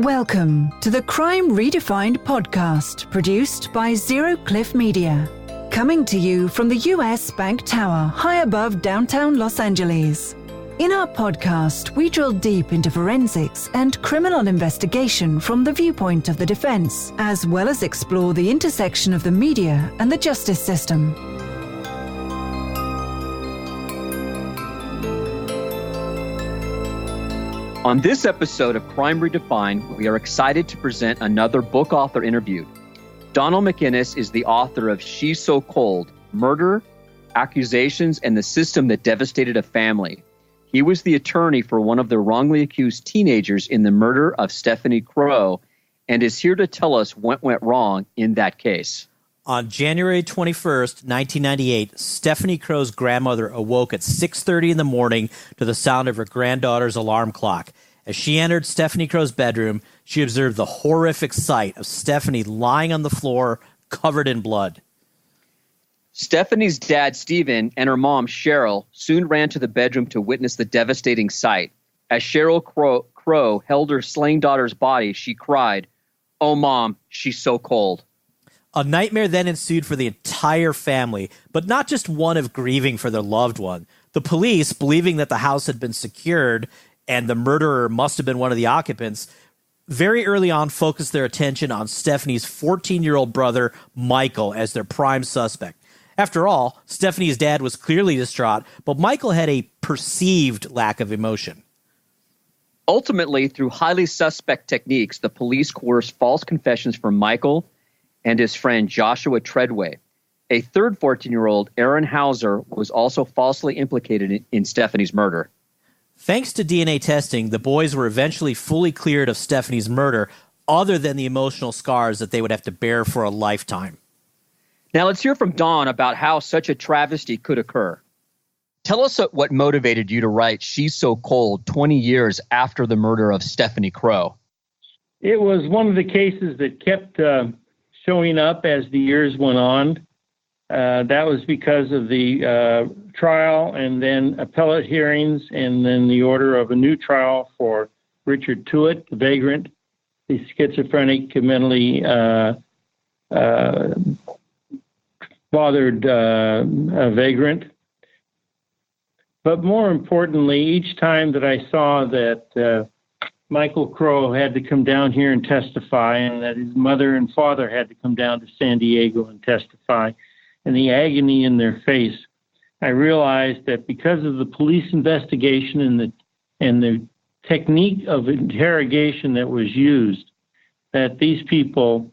Welcome to the Crime Redefined podcast, produced by Zero Cliff Media. Coming to you from the U.S. Bank Tower, high above downtown Los Angeles. In our podcast, we drill deep into forensics and criminal investigation from the viewpoint of the defense, as well as explore the intersection of the media and the justice system. On this episode of Crime Redefined, we are excited to present another book author interview. Donald McInnis is the author of She's So Cold, Murder, Accusations, and the System That Devastated a Family. He was the attorney for one of the wrongly accused teenagers in the murder of Stephanie Crowe and is here to tell us what went wrong in that case. On January 21st, 1998, Stephanie Crowe's grandmother awoke at 6:30 in the morning to the sound of her granddaughter's alarm clock. As she entered Stephanie Crowe's bedroom, she observed the horrific sight of Stephanie lying on the floor, covered in blood. Stephanie's dad, Stephen, and her mom, Cheryl, soon ran to the bedroom to witness the devastating sight. As Cheryl Crowe held her slain daughter's body, she cried, "Oh, Mom, she's so cold." A nightmare then ensued for the entire family, but not just one of grieving for their loved one. The police, believing that the house had been secured and the murderer must have been one of the occupants, very early on focused their attention on Stephanie's 14-year-old brother, Michael, as their prime suspect. After all, Stephanie's dad was clearly distraught, but Michael had a perceived lack of emotion. Ultimately, through highly suspect techniques, the police coerced false confessions from Michael and his friend Joshua Treadway. A third 14-year-old, Aaron Hauser, was also falsely implicated in Stephanie's murder. Thanks to DNA testing, the boys were eventually fully cleared of Stephanie's murder, other than the emotional scars that they would have to bear for a lifetime. Now let's hear from Don about how such a travesty could occur. Tell us what motivated you to write She's So Cold 20 years after the murder of Stephanie Crowe. It was one of the cases that kept showing up as the years went on. That was because of the trial and then appellate hearings and then the order of a new trial for Richard Tewitt, the vagrant, the schizophrenic, mentally bothered vagrant. But more importantly, each time that I saw that Michael Crowe had to come down here and testify, and that his mother and father had to come down to San Diego and testify, and the agony in their face, I realized that because of the police investigation and the technique of interrogation that was used, that these people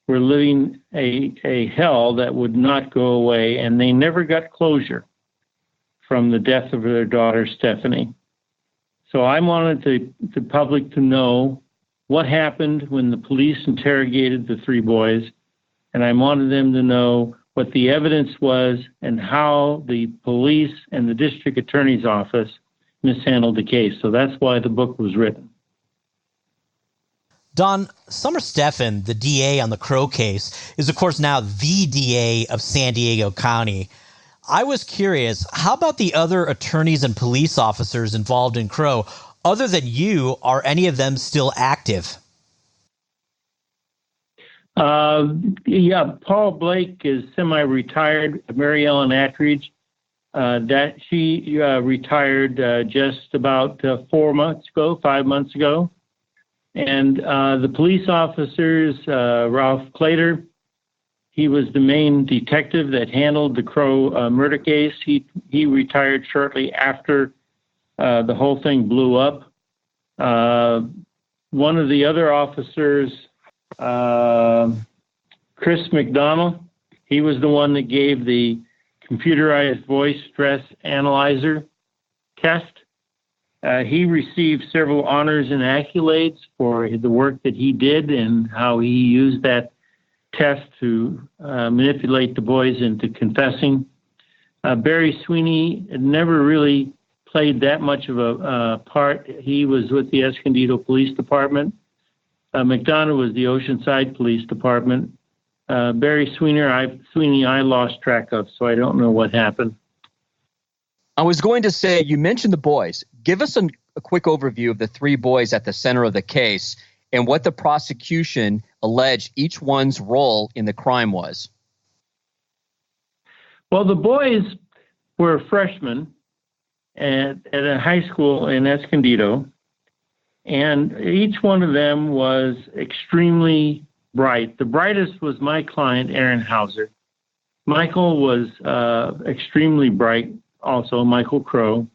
were living a hell that would not go away, and they never got closure from the death of their daughter, Stephanie. So I wanted the public to know what happened when the police interrogated the three boys, and I wanted them to know what the evidence was and how the police and the district attorney's office mishandled the case. So that's why the book was written. Don, Summer Stephan, the DA on the Crowe case, is of course now the DA of San Diego County. I was curious, how about the other attorneys and police officers involved in Crowe? Other than you, are any of them still active? Paul Blake is semi-retired. Mary Ellen Attridge, she retired just about 5 months ago. And the police officers, Ralph Clater, he was the main detective that handled the Crowe murder case. He retired shortly after the whole thing blew up. One of the other officers, Chris McDonald, he was the one that gave the computerized voice stress analyzer test. He received several honors and accolades for the work that he did and how he used that test to manipulate the boys into confessing. Barry Sweeney never really played that much of a part. He was with the Escondido Police Department. McDonough was the Oceanside Police Department. Barry Sweeney, I lost track of, so I don't know what happened. I was going to say, you mentioned the boys. Give us a quick overview of the three boys at the center of the case and what the prosecution alleged each one's role in the crime was. Well, the boys were freshmen at a high school in Escondido, and each one of them was extremely bright. The brightest was my client, Aaron Hauser. Michael was extremely bright, also, Michael Crowe.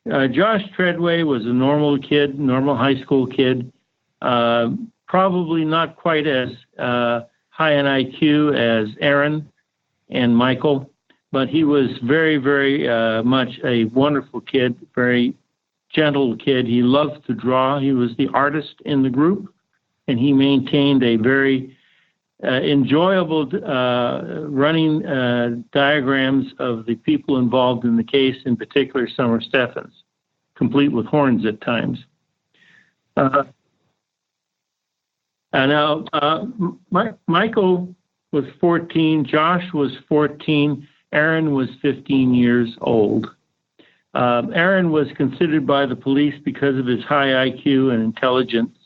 Josh Treadway was a normal kid, normal high school kid, probably not quite as high an IQ as Aaron and Michael, but he was very, very much a wonderful kid, very gentle kid. He loved to draw. He was the artist in the group, and he maintained a very enjoyable running diagrams of the people involved in the case, in particular Summer Steffens, complete with horns at times. Michael was 14, Josh was 14, Aaron was 15 years old. Aaron was considered by the police, because of his high IQ and intelligence,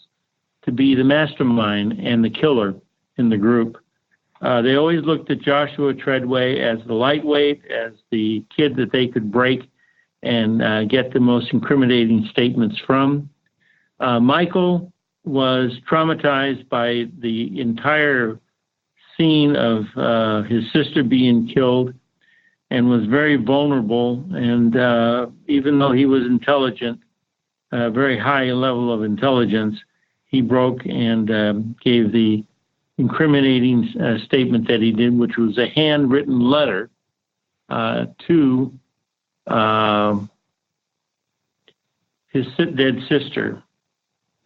to be the mastermind and the killer in the group. They always looked at Joshua Treadway as the lightweight, as the kid that they could break and get the most incriminating statements from. Michael was traumatized by the entire scene of his sister being killed, and was very vulnerable. And even though he was intelligent, a very high level of intelligence, he broke and gave the incriminating statement that he did, which was a handwritten letter to his dead sister,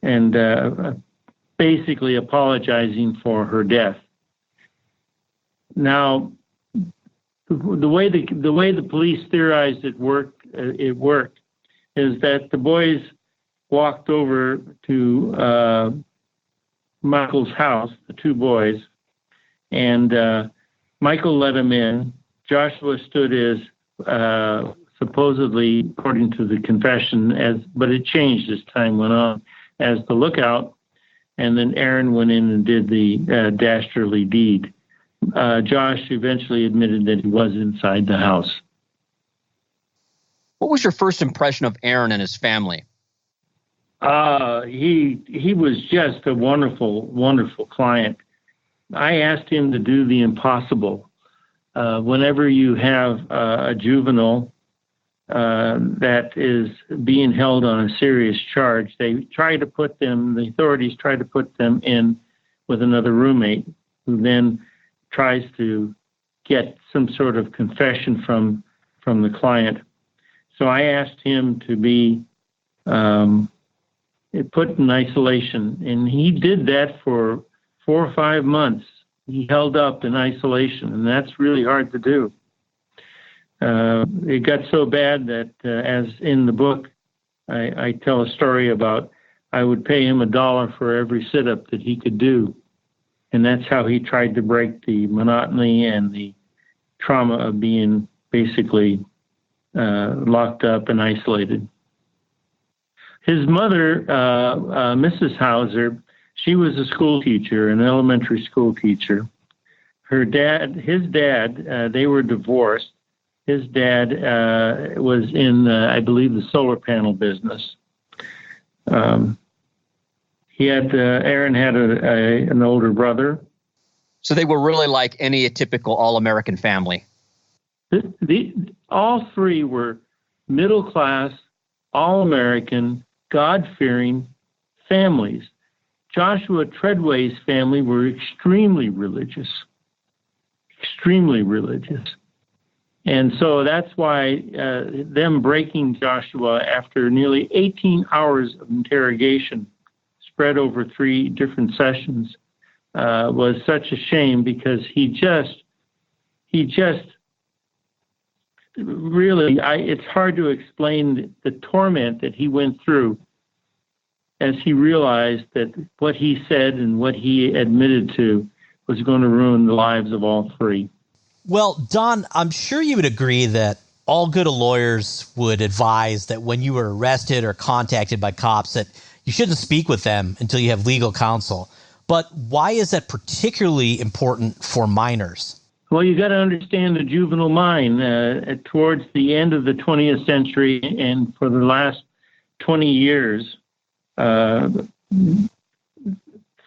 and basically apologizing for her death. Now, the way the police theorized it worked is that the boys walked over to Michael's house, the two boys, and Michael let them in. Joshua stood as supposedly, according to the confession, but it changed as time went on, as the lookout, and then Aaron went in and did the dastardly deed. Josh eventually admitted that he was inside the house. What was your first impression of Aaron and his family? He was just a wonderful, wonderful client. I asked him to do the impossible. Whenever you have a juvenile that is being held on a serious charge, the authorities try to put them in with another roommate, who then tries to get some sort of confession from the client. So I asked him to be put in isolation, and he did that for 4 or 5 months. He held up in isolation, and that's really hard to do. It got so bad that, as in the book, I tell a story about I would pay him $1 for every sit-up that he could do. And that's how he tried to break the monotony and the trauma of being basically locked up and isolated. His mother, Mrs. Hauser, she was a school teacher, an elementary school teacher. His dad, they were divorced. His dad was in, I believe, the solar panel business. Aaron had an older brother. So they were really like any typical all-American family. All three were middle-class, all-American, God-fearing families. Joshua Treadway's family were extremely religious. And so that's why them breaking Joshua after nearly 18 hours of interrogation spread over 3 different sessions was such a shame, because he just really, it's hard to explain the torment that he went through as he realized that what he said and what he admitted to was going to ruin the lives of all 3. Well, Don, I'm sure you would agree that all good lawyers would advise that when you were arrested or contacted by cops, that you shouldn't speak with them until you have legal counsel. But why is that particularly important for minors? Well, you got to understand the juvenile mind. Towards the end of the 20th century and for the last 20 years,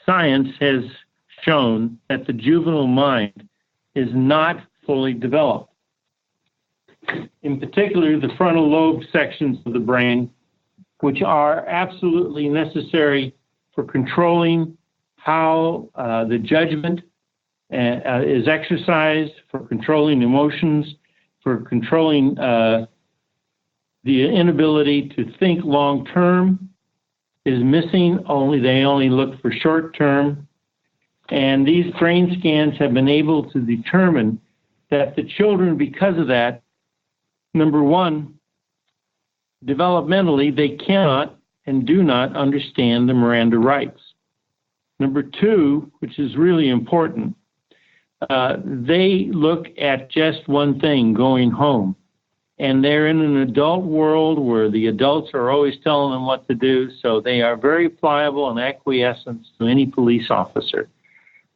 science has shown that the juvenile mind is not fully developed. In particular, the frontal lobe sections of the brain, which are absolutely necessary for controlling how the judgment is exercised, for controlling emotions, for controlling the inability to think long term, is missing. They only look for short term. And these brain scans have been able to determine that the children, because of that, number one, developmentally, they cannot and do not understand the Miranda rights. Number two, which is really important, they look at just one thing, going home. And they're in an adult world where the adults are always telling them what to do, so they are very pliable and acquiescent to any police officer.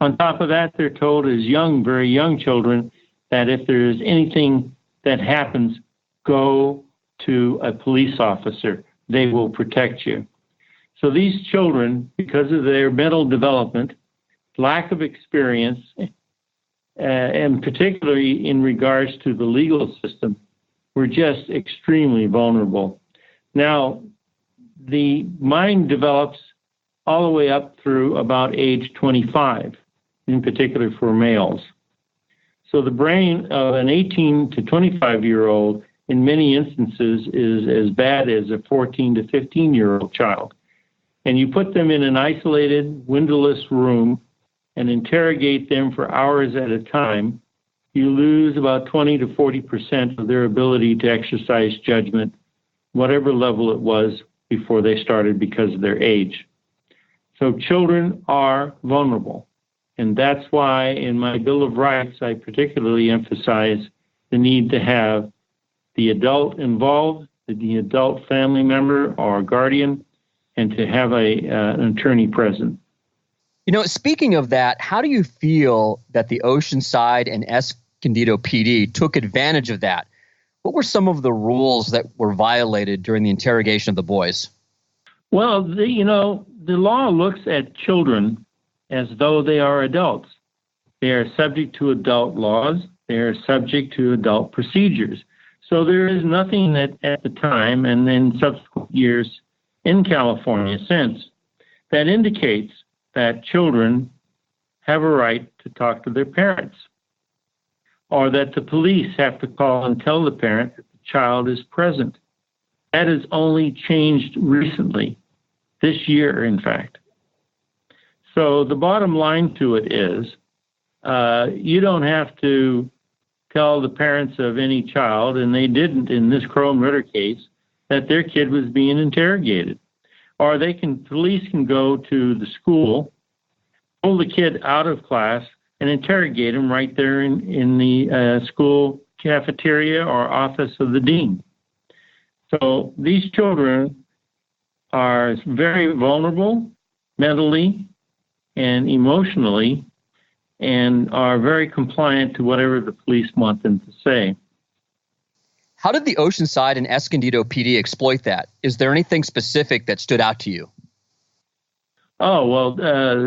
On top of that, they're told as young, very young children, that if there's anything that happens, go to a police officer. They will protect you. So these children, because of their mental development, lack of experience, and particularly in regards to the legal system, were just extremely vulnerable. Now, the mind develops all the way up through about age 25, in particular for males. So the brain of an 18 to 25-year-old in many instances is as bad as a 14 to 15-year-old child. And you put them in an isolated, windowless room and interrogate them for hours at a time, you lose about 20 to 40% of their ability to exercise judgment, whatever level it was before they started because of their age. So children are vulnerable. And that's why in my Bill of Rights, I particularly emphasize the need to have the adult involved, the adult family member or guardian, and to have an attorney present. You know, speaking of that, how do you feel that the Oceanside and Escondido PD took advantage of that? What were some of the rules that were violated during the interrogation of the boys? Well, the law looks at children as though they are adults. They are subject to adult laws. They are subject to adult procedures. So there is nothing that at the time and then subsequent years in California since that indicates that children have a right to talk to their parents, or that the police have to call and tell the parent that the child is present. That has only changed recently, this year, in fact. So the bottom line to it is you don't have to tell the parents of any child, and they didn't in this Crime Ritter case, that their kid was being interrogated. Or police can go to the school, pull the kid out of class, and interrogate him right there in the school cafeteria or office of the dean. So these children are very vulnerable mentally and emotionally, and are very compliant to whatever the police want them to say. How did the Oceanside and Escondido PD exploit that? Is there anything specific that stood out to you? Oh, well,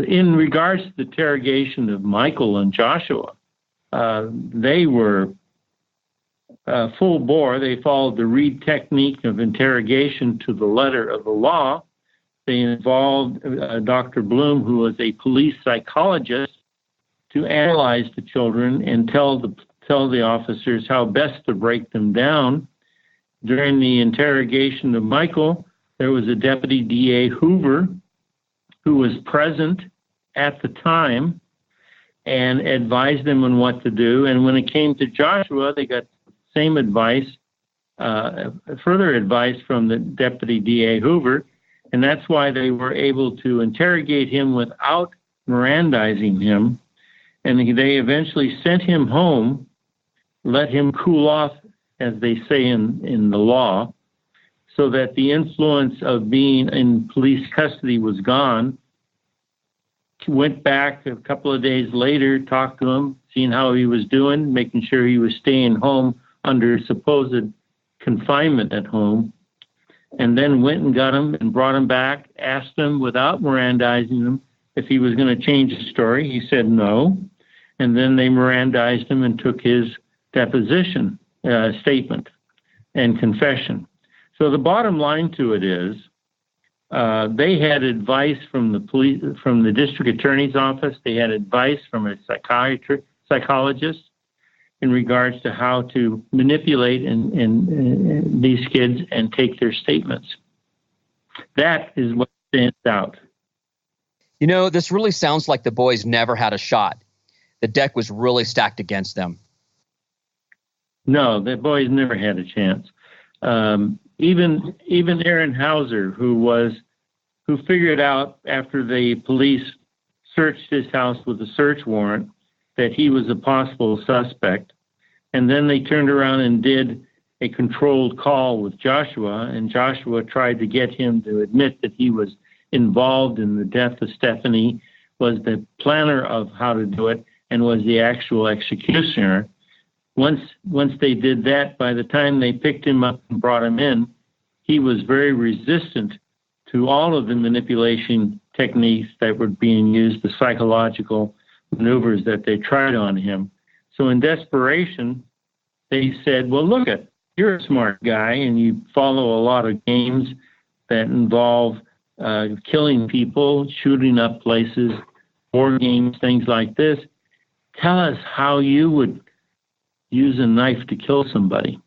in regards to the interrogation of Michael and Joshua, they were full bore. They followed the Reed technique of interrogation to the letter of the law. They involved Dr. Bloom, who was a police psychologist, to analyze the children and tell the officers how best to break them down. During the interrogation of Michael, there was a Deputy DA Hoover who was present at the time and advised them on what to do. And when it came to Joshua, they got the same advice, further advice from the Deputy DA Hoover, and that's why they were able to interrogate him without Mirandizing him. And they eventually sent him home, let him cool off, as they say in the law, so that the influence of being in police custody was gone. Went back a couple of days later, talked to him, seeing how he was doing, making sure he was staying home under supposed confinement at home, and then went and got him and brought him back, asked him without Mirandizing him if he was going to change his story. He said no, and then they Mirandized him and took his deposition statement and confession. So the bottom line to it is, they had advice from the police, from the district attorney's office. They had advice from a psychologist in regards to how to manipulate these kids and take their statements. That is what stands out. You know, this really sounds like the boys never had a shot. The deck was really stacked against them. No, the boys never had a chance. Even Aaron Hauser, who figured out after the police searched his house with a search warrant that he was a possible suspect, and then they turned around and did a controlled call with Joshua, and Joshua tried to get him to admit that he was involved in the death of Stephanie, was the planner of how to do it, and was the actual executioner. Once they did that, by the time they picked him up and brought him in, he was very resistant to all of the manipulation techniques that were being used, the psychological maneuvers that they tried on him. So in desperation, they said, well, look it, you're a smart guy and you follow a lot of games that involve killing people, shooting up places, war games, things like this. Tell us how you would use a knife to kill somebody.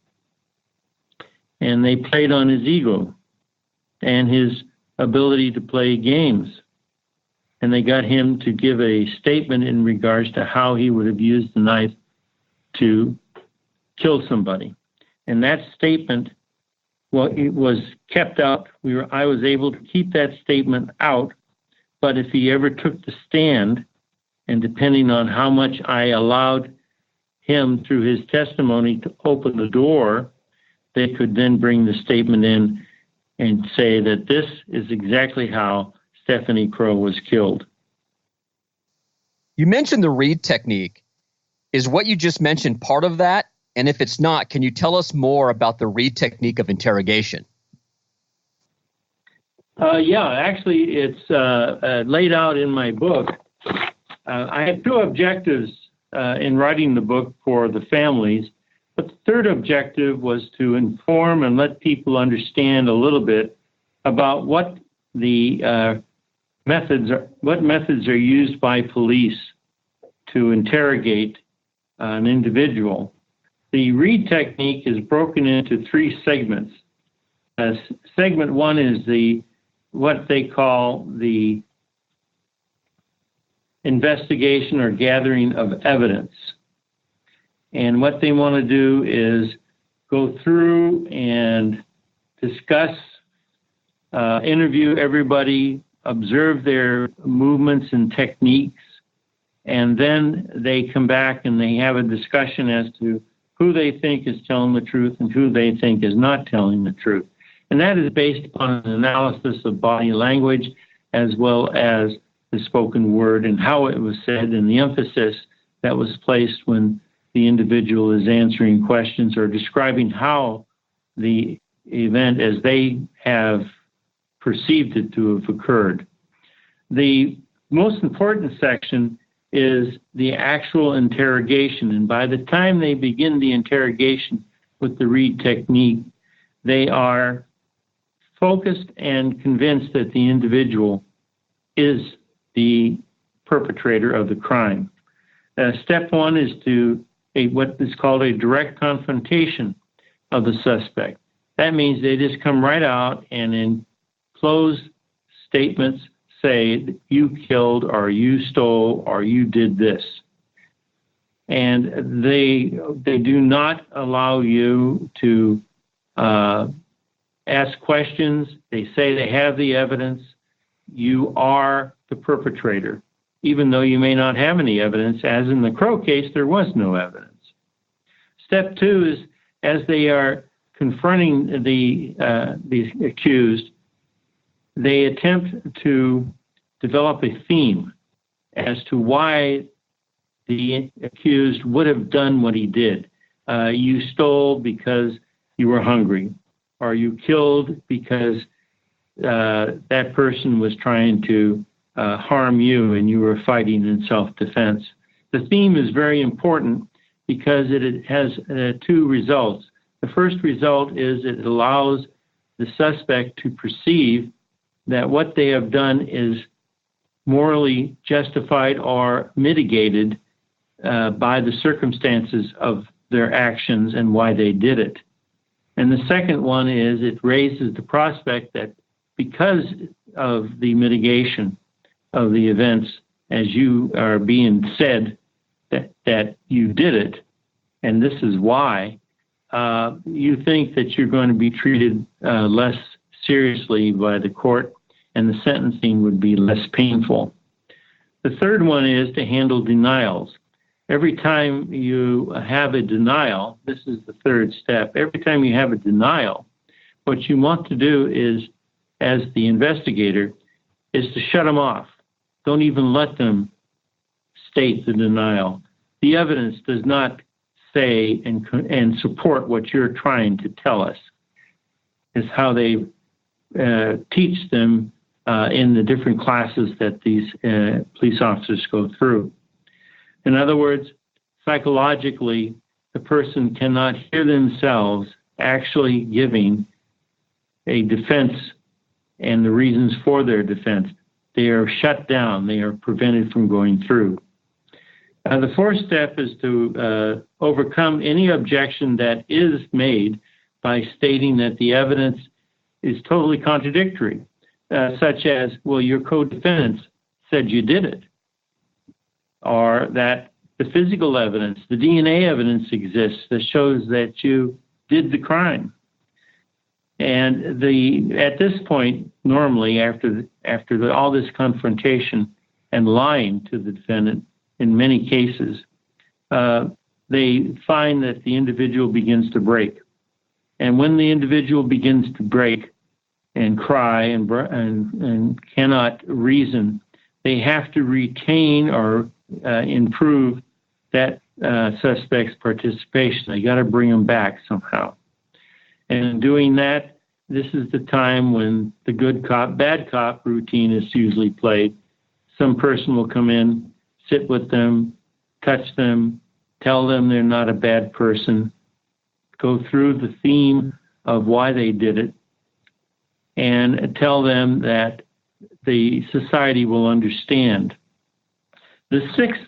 And they played on his ego and his ability to play games. And they got him to give a statement in regards to how he would have used the knife to kill somebody. And that statement, well, it was kept out. I was able to keep that statement out, but if he ever took the stand, and depending on how much I allowed him through his testimony to open the door, they could then bring the statement in and say that this is exactly how Stephanie Crowe was killed. You mentioned the Reed technique. Is what you just mentioned part of that? And if it's not, can you tell us more about the Reed technique of interrogation? Yeah, actually, it's laid out in my book. I had two objectives in writing the book for the families, but the third objective was to inform and let people understand a little bit about what the methods are used by police to interrogate an individual. The Reed technique is broken into three segments. Segment one is what they call the investigation or gathering of evidence. And what they want to do is go through and discuss, interview everybody, observe their movements and techniques, and then they come back and they have a discussion as to who they think is telling the truth and who they think is not telling the truth. And that is based upon an analysis of body language as well as the spoken word and how it was said and the emphasis that was placed when the individual is answering questions or describing how the event as they have perceived it to have occurred. The most important section is the actual interrogation. And by the time they begin the interrogation with the Reed technique, they are focused and convinced that the individual is the perpetrator of the crime. Step one is what is called a direct confrontation of the suspect. That means they just come right out and in closed statements say you killed or you stole or you did this. And they do not allow you to ask questions. They say they have the evidence. You are the perpetrator, even though you may not have any evidence. As in the Crowe case, there was no evidence. Step two is, as they are confronting the accused, they attempt to develop a theme as to why the accused would have done what he did. You stole because you were hungry, or you killed because that person was trying to harm you and you were fighting in self-defense. The theme is very important because it has two results. The first result is it allows the suspect to perceive that what they have done is morally justified or mitigated by the circumstances of their actions and why they did it. And the second one is it raises the prospect that because of the mitigation of the events, as you are being said that you did it, and this is why, you think that you're going to be treated less seriously by the court, and the sentencing would be less painful. The third one is to handle denials. Every time you have a denial, this is the third step, every time you have a denial, what you want to do is, as the investigator, is to shut them off. Don't even let them state the denial. The evidence does not say and support what you're trying to tell us. Is how they teach them in the different classes that these police officers go through. In other words, psychologically, the person cannot hear themselves actually giving a defense and the reasons for their defense. They are shut down. They are prevented from going through. The fourth step is to overcome any objection that is made by stating that the evidence is totally contradictory, such as, well, your co-defendants said you did it, or that the physical evidence, the DNA evidence exists that shows that you did the crime. And at this point, normally, after all this confrontation and lying to the defendant, in many cases, they find that the individual begins to break. And when the individual begins to break and cry and cannot reason, they have to retain or improve that suspect's participation. They got to bring them back somehow. And in doing that, this is the time when the good cop, bad cop routine is usually played. Some person will come in, sit with them, touch them, tell them they're not a bad person, go through the theme of why they did it, and tell them that the society will understand. The sixth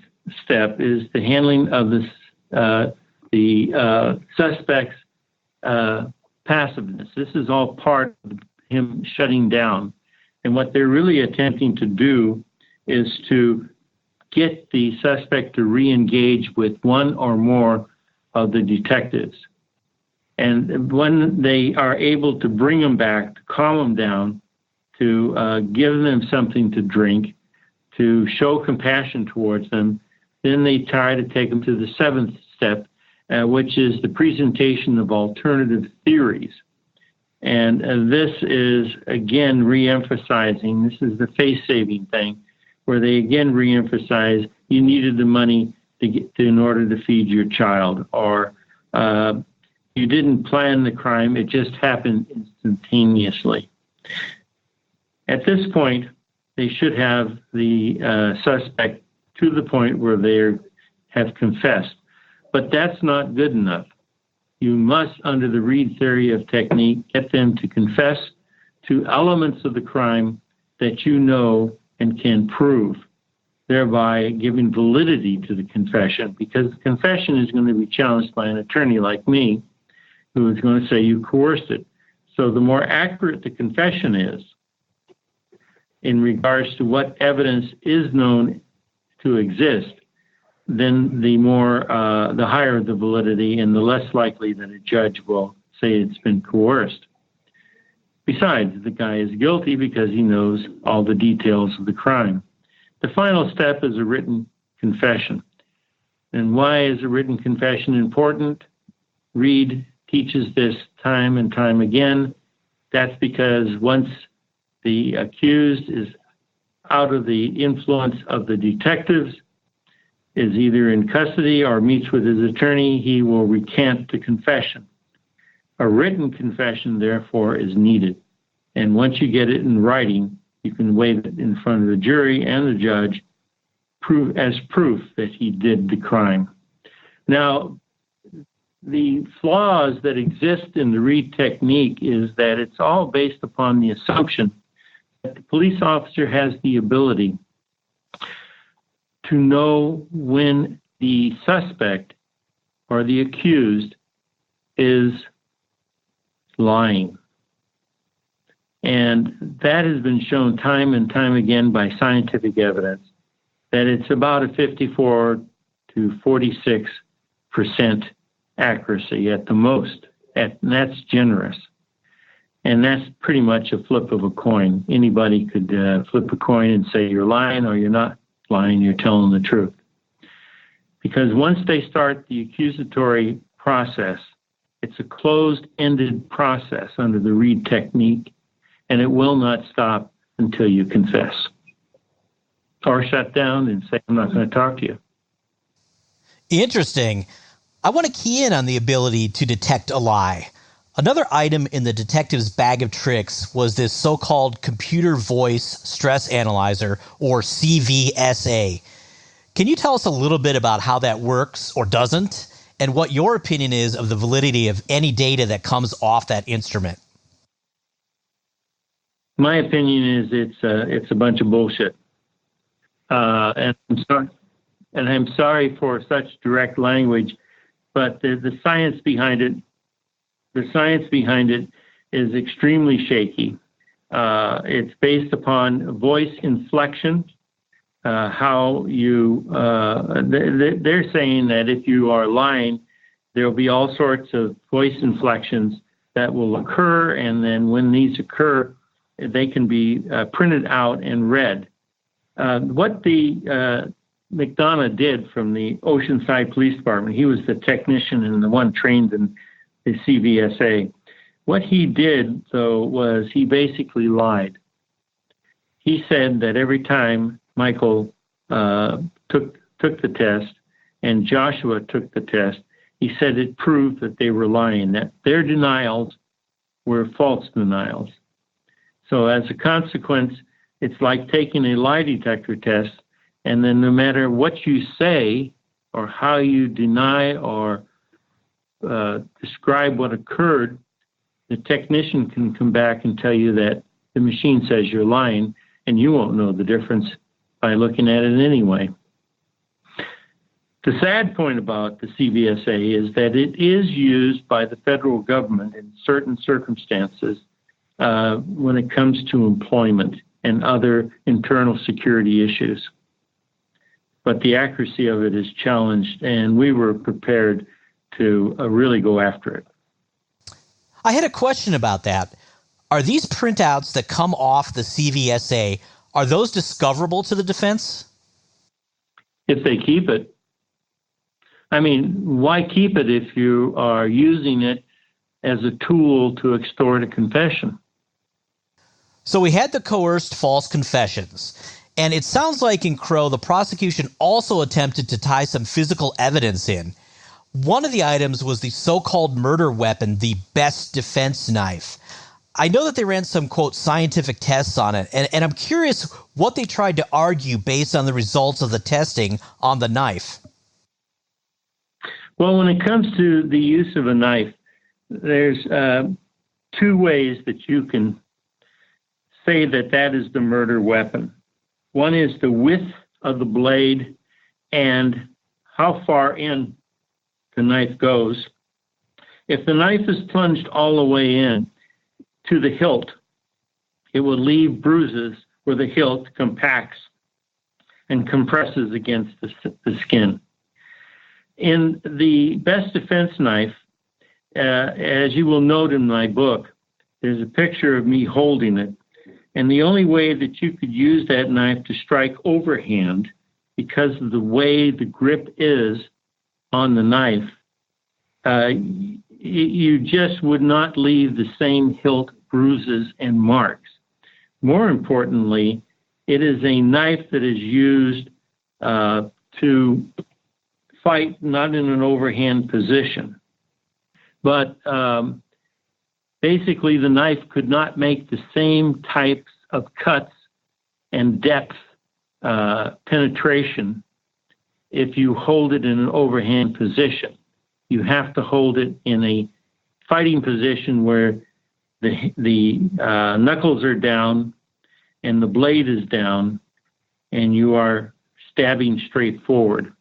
step is the handling of the suspect's passiveness. This is all part of him shutting down. And what they're really attempting to do is to get the suspect to re-engage with one or more of the detectives. And when they are able to bring them back, to calm them down, to give them something to drink, to show compassion towards them, then they try to take them to the seventh step, which is the presentation of alternative theories. And this is, again, re-emphasizing, this is the face-saving thing, where they again re-emphasize you needed the money in order to feed your child, or you didn't plan the crime, it just happened instantaneously. At this point, they should have the suspect to the point where they have confessed. But that's not good enough. You must, under the Reed theory of technique, get them to confess to elements of the crime that you know and can prove, thereby giving validity to the confession, because the confession is going to be challenged by an attorney like me, who is going to say you coerced it. So the more accurate the confession is in regards to what evidence is known to exist, then the higher the validity and the less likely that a judge will say it's been coerced. Besides, the guy is guilty because he knows all the details of the crime. The final step is a written confession. And why is a written confession important? Reed teaches this time and time again. That's because once the accused is out of the influence of the detectives, is either in custody or meets with his attorney, he will recant the confession. A written confession, therefore, is needed. And once you get it in writing, you can waive it in front of the jury and the judge as proof that he did the crime. Now, the flaws that exist in the Reed technique is that it's all based upon the assumption that the police officer has the ability to know when the suspect or the accused is lying. And that has been shown time and time again by scientific evidence that it's about a 54 to 46% accuracy at the most, and that's generous. And that's pretty much a flip of a coin. Anybody could flip a coin and say you're lying or you're not lying, you're telling the truth. Because once they start the accusatory process, it's a closed-ended process under the Reed technique, and it will not stop until you confess. Or shut down and say, I'm not going to talk to you. Interesting. I want to key in on the ability to detect a lie. Another item in the detective's bag of tricks was this so-called computer voice stress analyzer, or CVSA. Can you tell us a little bit about how that works or doesn't, and what your opinion is of the validity of any data that comes off that instrument? My opinion is it's a bunch of bullshit. And I'm sorry for such direct language, but the science behind it is extremely shaky. It's based upon voice inflection. How you they're saying that if you are lying, there will be all sorts of voice inflections that will occur, and then when these occur, they can be printed out and read. What the McDonough did from the Oceanside Police Department, he was the technician and the one trained in the CVSA. What he did, though, was he basically lied. He said that every time Michael took the test and Joshua took the test, he said it proved that they were lying, that their denials were false denials. So as a consequence, it's like taking a lie detector test, and then no matter what you say or how you deny or describe what occurred, the technician can come back and tell you that the machine says you're lying, and you won't know the difference by looking at it anyway. The sad point about the CVSA is that it is used by the federal government in certain circumstances when it comes to employment and other internal security issues. But the accuracy of it is challenged, and we were prepared to really go after it. I had a question about that. Are these printouts that come off the CVSA, are those discoverable to the defense? If they keep it. I mean, why keep it if you are using it as a tool to extort a confession? So we had the coerced false confessions, and it sounds like in Crowe, the prosecution also attempted to tie some physical evidence in. One of the items was the so-called murder weapon, the best defense knife. I know that they ran some, quote, scientific tests on it, and I'm curious what they tried to argue based on the results of the testing on the knife. Well, when it comes to the use of a knife, there's two ways that you can say that that is the murder weapon. One is the width of the blade and how far in the knife goes. If the knife is plunged all the way in to the hilt, it will leave bruises where the hilt compacts and compresses against the skin. In the best defense knife, as you will note in my book, there's a picture of me holding it. And the only way that you could use that knife to strike overhand, because of the way the grip is on the knife, you just would not leave the same hilt, bruises, and marks. More importantly, it is a knife that is used to fight not in an overhand position, but basically the knife could not make the same types of cuts and depth penetration if you hold it in an overhand position. You have to hold it in a fighting position where the knuckles are down and the blade is down and you are stabbing straight forward.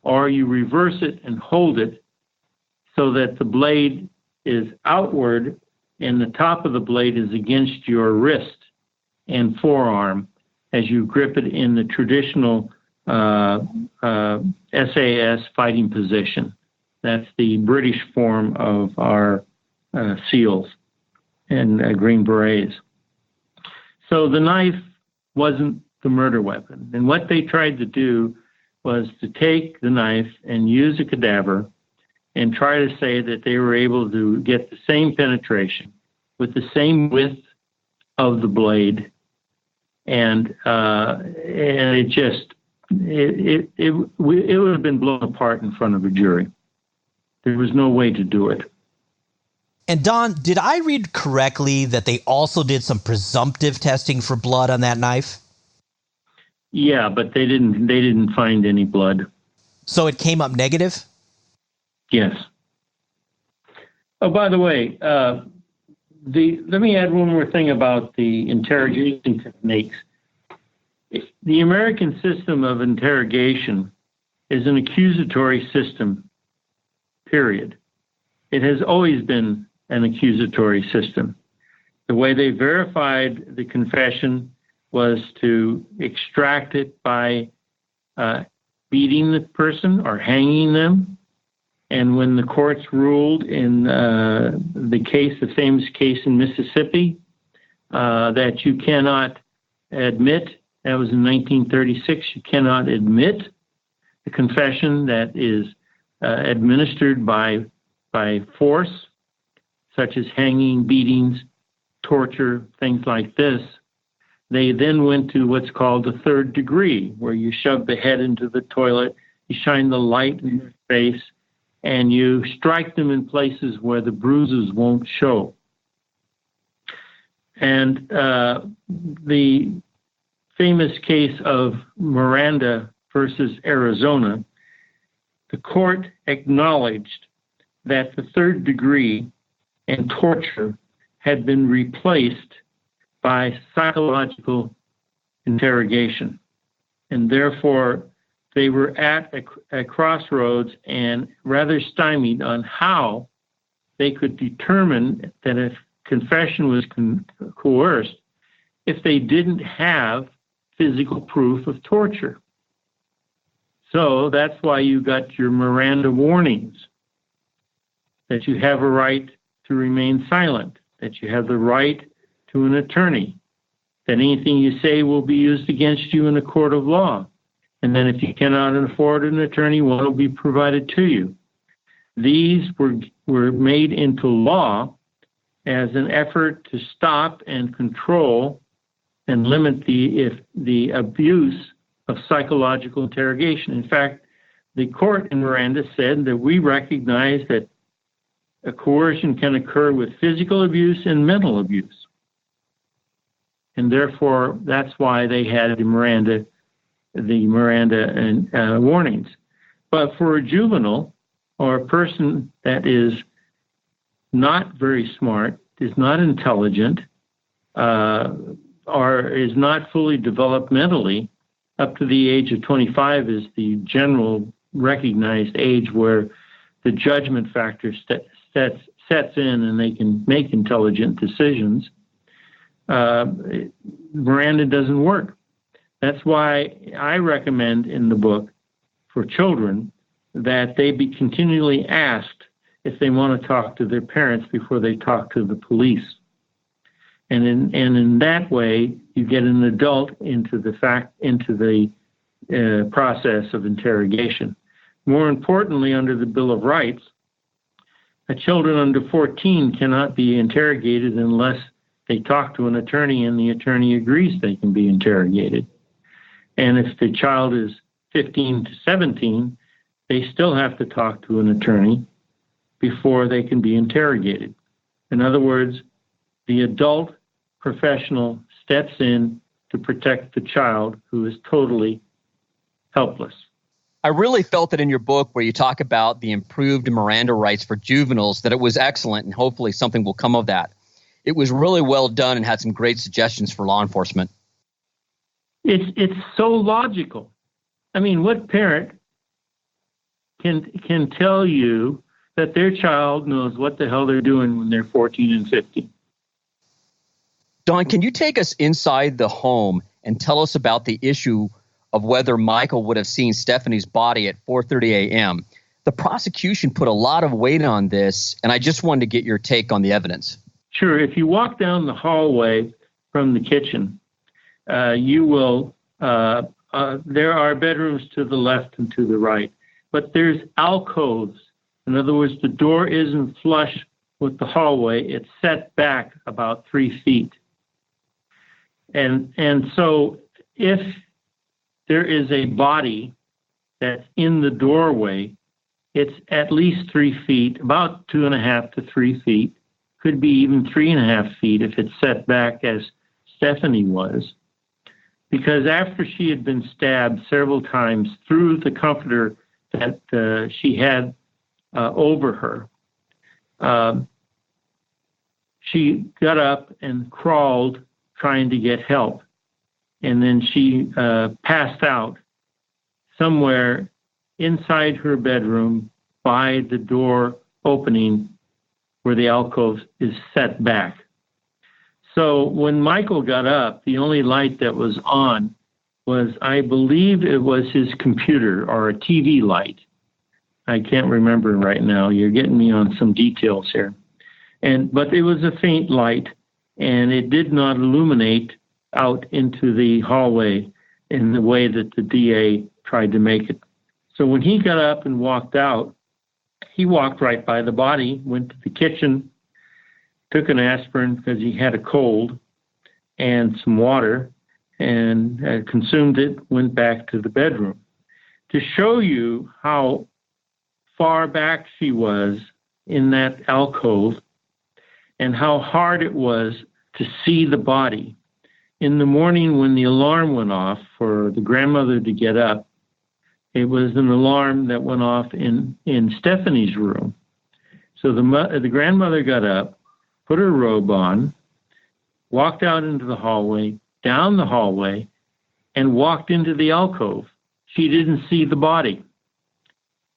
Or you reverse it and hold it so that the blade is outward and the top of the blade is against your wrist and forearm as you grip it in the traditional SAS fighting position. That's the British form of our SEALs and Green Berets. So the knife wasn't the murder weapon. And what they tried to do was to take the knife and use a cadaver and try to say that they were able to get the same penetration with the same width of the blade. And it would have been blown apart in front of a jury. There was no way to do it. And Don, did I read correctly that they also did some presumptive testing for blood on that knife? Yeah, but they didn't find any blood. So it came up negative? Yes. Oh, by the way, let me add one more thing about the interrogation techniques. The American system of interrogation is an accusatory system, period. It has always been an accusatory system. The way they verified the confession was to extract it by beating the person or hanging them. And when the courts ruled in the famous case in Mississippi, that you cannot admit, that was in 1936, you cannot admit the confession that is administered by force, such as hanging, beatings, torture, things like this. They then went to what's called the third degree, where you shove the head into the toilet, you shine the light in their face, and you strike them in places where the bruises won't show. And the famous case of Miranda versus Arizona, the court acknowledged that the third degree and torture had been replaced by psychological interrogation. And therefore, they were at a crossroads and rather stymied on how they could determine that if confession was coerced if they didn't have physical proof of torture. So that's why you got your Miranda warnings, that you have a right to remain silent, that you have the right to an attorney, that anything you say will be used against you in a court of law. And then if you cannot afford an attorney, one will be provided to you. These were made into law as an effort to stop and control and limit the abuse of psychological interrogation. In fact, the court in Miranda said that we recognize that a coercion can occur with physical abuse and mental abuse. And therefore, that's why they had the Miranda warnings. But for a juvenile or a person that is not very smart, is not intelligent, or is not fully developed mentally, up to the age of 25 is the general recognized age where the judgment factor sets in and they can make intelligent decisions. Miranda doesn't work. That's why I recommend in the book for children that they be continually asked if they want to talk to their parents before they talk to the police. And in that way, you get an adult into the process of interrogation. More importantly, under the Bill of Rights, children under 14 cannot be interrogated unless they talk to an attorney and the attorney agrees they can be interrogated. And if the child is 15 to 17, they still have to talk to an attorney before they can be interrogated. In other words, the adult professional steps in to protect the child who is totally helpless. I really felt that in your book where you talk about the improved Miranda rights for juveniles, that it was excellent and hopefully something will come of that. It was really well done and had some great suggestions for law enforcement. It's so logical. I mean, what parent can tell you that their child knows what the hell they're doing when they're 14 and 15? Don, can you take us inside the home and tell us about the issue of whether Michael would have seen Stephanie's body at 4:30 a.m.? The prosecution put a lot of weight on this, and I just wanted to get your take on the evidence. Sure. If you walk down the hallway from the kitchen, you will, there are bedrooms to the left and to the right, but there's alcoves. In other words, the door isn't flush with the hallway. It's set back about 3 feet. And so if there is a body that's in the doorway, it's at least 3 feet, about 2.5 to 3 feet, could be even 3.5 feet if it's set back as Stephanie was. Because after she had been stabbed several times through the comforter that she had over her, she got up and crawled trying to get help. And then she passed out somewhere inside her bedroom by the door opening where the alcove is set back. So when Michael got up, the only light that was on was, I believe it was his computer or a TV light. I can't remember right now. You're getting me on some details here. But it was a faint light, and it did not illuminate out into the hallway in the way that the DA tried to make it. So when he got up and walked out, he walked right by the body, went to the kitchen, took an aspirin because he had a cold, and some water, and consumed it, went back to the bedroom. To show you how far back she was in that alcove and how hard it was to see the body, in the morning when the alarm went off for the grandmother to get up, it was an alarm that went off in Stephanie's room. So the grandmother got up, put her robe on, walked out into the hallway, down the hallway, and walked into the alcove. She didn't see the body.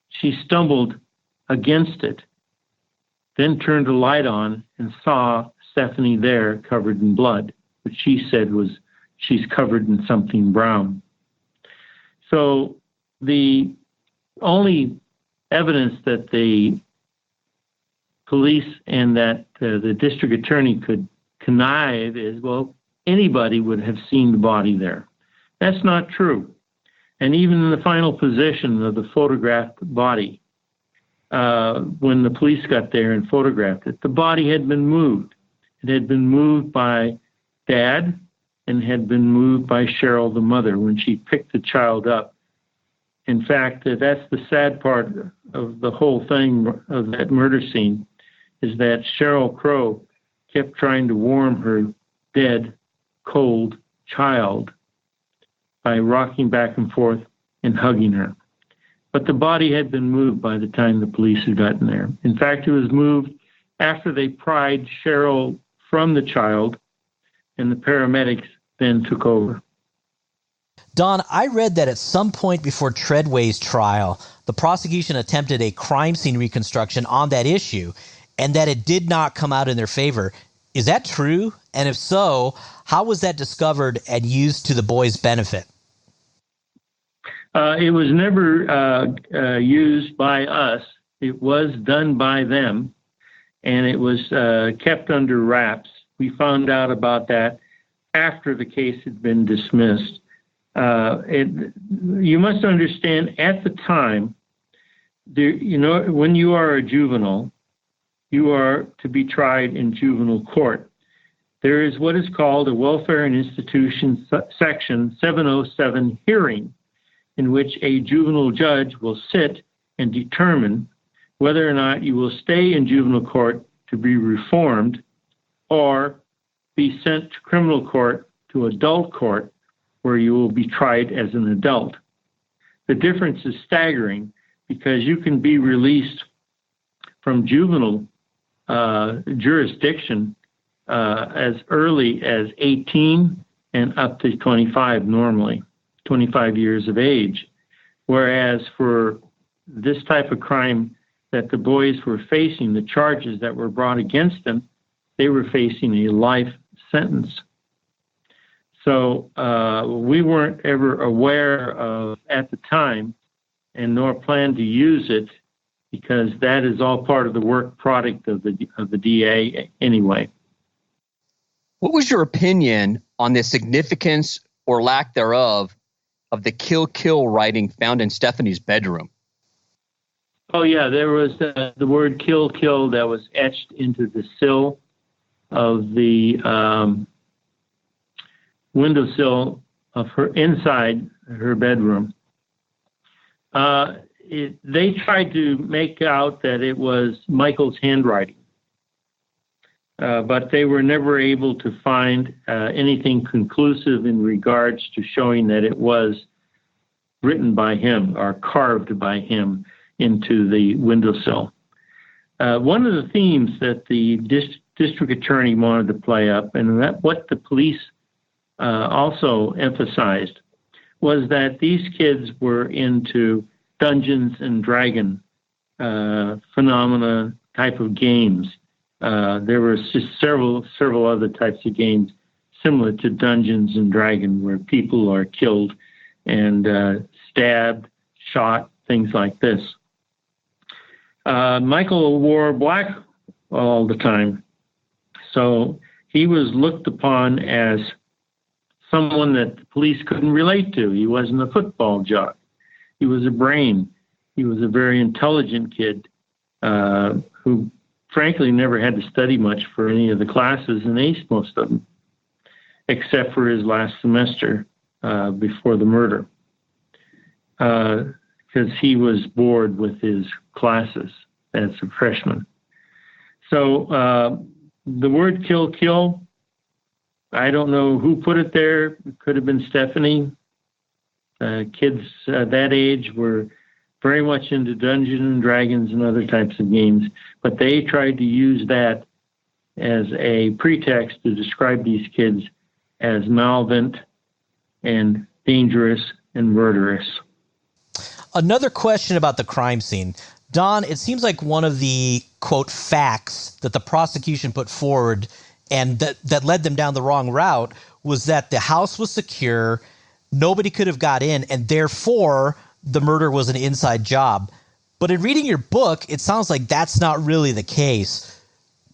She stumbled against it, then turned a light on and saw Stephanie there covered in blood, which she said was she's covered in something brown. So the only evidence that the police and that the district attorney could connive is, well, anybody would have seen the body there. That's not true. And even in the final position of the photographed body, when the police got there and photographed it, the body had been moved. It had been moved by Dad and had been moved by Cheryl, the mother, when she picked the child up. In fact, that's the sad part of the whole thing of that murder scene, is that Cheryl Crowe kept trying to warm her dead, cold child by rocking back and forth and hugging her. But the body had been moved by the time the police had gotten there. In fact, it was moved after they pried Cheryl from the child, and the paramedics then took over. Don, I read that at some point before Treadway's trial, the prosecution attempted a crime scene reconstruction on that issue, and that it did not come out in their favor. Is that true? And if so, how was that discovered and used to the boys' benefit? It was never used by us. It was done by them, and it was kept under wraps. We found out about that after the case had been dismissed. You must understand, at the time, when you are a juvenile, you are to be tried in juvenile court. There is what is called a Welfare and Institutions Section 707 hearing, in which a juvenile judge will sit and determine whether or not you will stay in juvenile court to be reformed or be sent to criminal court to adult court, where you will be tried as an adult. The difference is staggering because you can be released from juvenile jurisdiction as early as 18 and up to 25 normally, 25 years of age. Whereas for this type of crime that the boys were facing, the charges that were brought against them, they were facing a life sentence. So we weren't ever aware of at the time, and nor planned to use it, because that is all part of the work product of the DA anyway. What was your opinion on the significance or lack thereof of the kill writing found in Stephanie's bedroom? Oh, yeah, there was the word kill that was etched into the sill of the windowsill of her inside her bedroom. They tried to make out that it was Michael's handwriting, but they were never able to find anything conclusive in regards to showing that it was written by him or carved by him into the windowsill. One of the themes that the district attorney wanted to play up, and that what the police also emphasized, was that these kids were into Dungeons and Dragon phenomena type of games. There were just several other types of games similar to Dungeons and Dragon, where people are killed and stabbed, shot, things like this. Michael wore black all the time, so he was looked upon as someone that the police couldn't relate to. He wasn't a football jock. He was a brain. He was a very intelligent kid who, frankly, never had to study much for any of the classes and aced most of them, except for his last semester before the murder, because he was bored with his classes as a freshman. So the word kill, I don't know who put it there. It could have been Stephanie. Kids that age were very much into Dungeons and Dragons and other types of games, but they tried to use that as a pretext to describe these kids as malevolent and dangerous and murderous. Another question about the crime scene. Don, it seems like one of the, quote, facts that the prosecution put forward and that led them down the wrong route was that the house was secure, nobody could have got in, and therefore the murder was an inside job. But in reading your book, it sounds like that's not really the case.